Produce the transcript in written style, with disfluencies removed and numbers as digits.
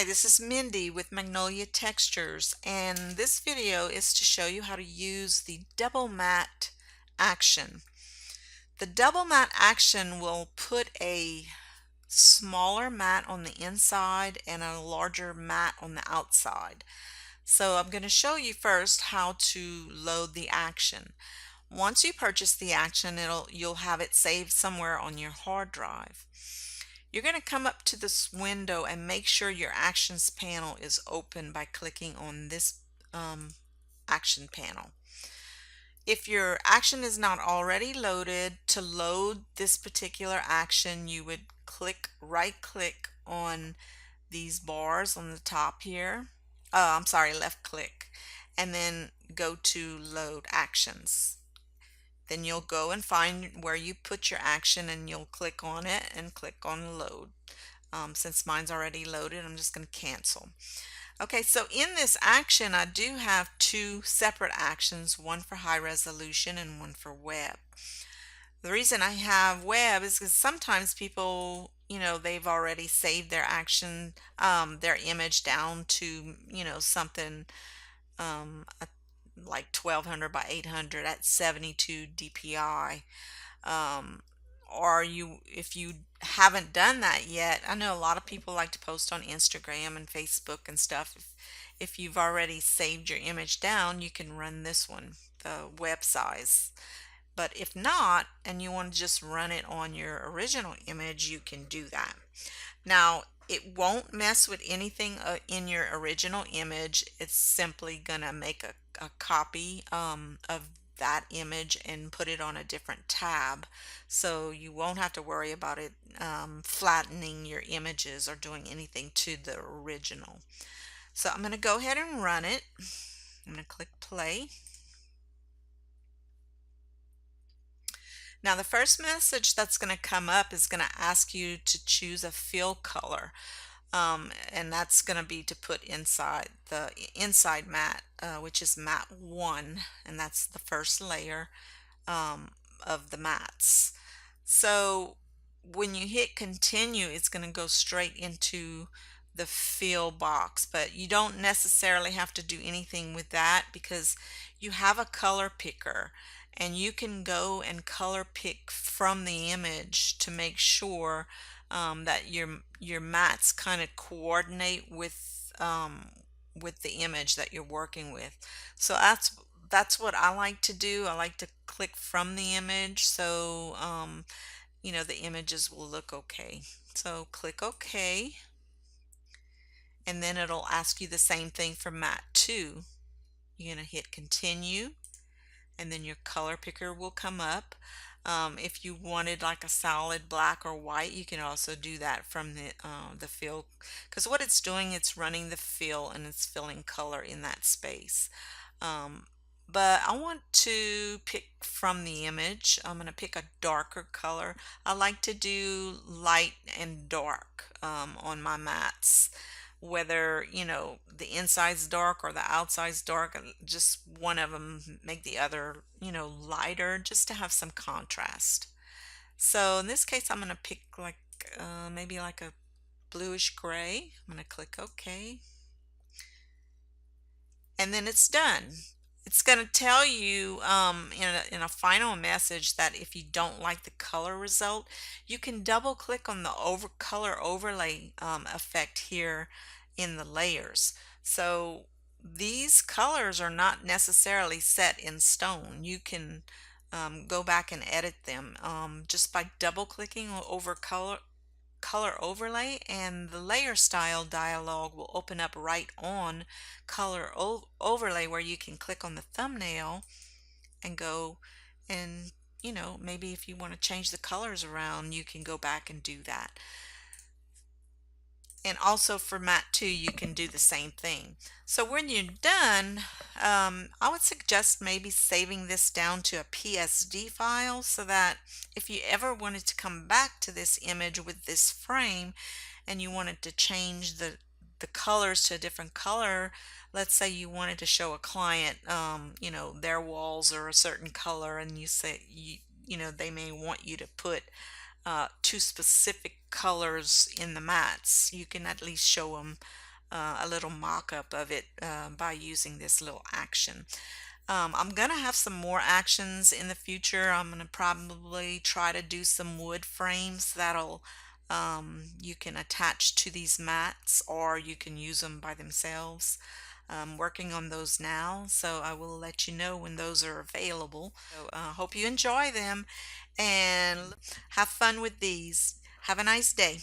Hi, this is Mindy with Magnolia Textures, and this video is to show you how to use the double matte action. The double matte action will put a smaller mat on the inside and a larger mat on the outside. So I'm going to show you first how to load the action. Once you purchase the action, you'll have it saved somewhere on your hard drive. You're going to come up to this window and make sure your actions panel is open by clicking on this action panel. If your action is not already loaded, to load this particular action, you would right click on these bars on the top here. I'm sorry, left click, and then go to load actions. Then you'll go and find where you put your action and you'll click on it and click on load. Since mine's already loaded, I'm just going to cancel. Okay, so in this action, I do have two separate actions, one for high resolution and one for web. The reason I have web is because sometimes people, they've already saved their action, their image down to, something like 1200 by 800 at 72 dpi. Or if you haven't done that yet, I know a lot of people like to post on Instagram and Facebook and stuff. If you've already saved your image down, you can run this one, the web size. But if not, and you want to just run it on your original image, you can do that. Now, it won't mess with anything in your original image. It's simply gonna make a copy of that image and put it on a different tab, so you won't have to worry about it flattening your images or doing anything to the original. So I'm going to go ahead and run it. I'm going to click play. Now the first message that's going to come up is going to ask you to choose a fill color. And that's going to be to put inside the inside mat, which is mat 1, and that's the first layer of the mats. So when you hit continue, it's going to go straight into the fill box, but you don't necessarily have to do anything with that because you have a color picker and you can go and color pick from the image to make sure that your mats kind of coordinate with the image that you're working with. So that's what I like to do. I like to click from the image so the images will look okay. So click OK, and then it'll ask you the same thing for mat 2. You're going to hit continue, and then your color picker will come up. If you wanted like a solid black or white, you can also do that from the fill, because what it's doing, it's running the fill and it's filling color in that space. But I want to pick from the image. I'm going to pick a darker color. I like to do light and dark on my mats. Whether, the inside's dark or the outside's dark, just one of them make the other, lighter, just to have some contrast. So in this case, I'm going to pick like maybe like a bluish gray. I'm going to click OK. And then it's done. It's going to tell you in a final message that if you don't like the color result, you can double click on the color overlay effect here in the layers. So these colors are not necessarily set in stone. You can go back and edit them just by double clicking over color overlay, and the layer style dialog will open up right on color overlay, where you can click on the thumbnail and go and maybe if you want to change the colors around, you can go back and do that. And also for mat 2, you can do the same thing. So when you're done, I would suggest maybe saving this down to a PSD file, so that if you ever wanted to come back to this image with this frame and you wanted to change the colors to a different color, let's say you wanted to show a client their walls are a certain color, and you say they may want you to put 2 specific colors in the mats, you can at least show them a little mock-up of it by using this little action. I'm gonna have some more actions in the future. I'm gonna probably try to do some wood frames that'll you can attach to these mats, or you can use them by themselves. I'm working on those now, so I will let you know when those are available. So hope you enjoy them and have fun with these. Have a nice day.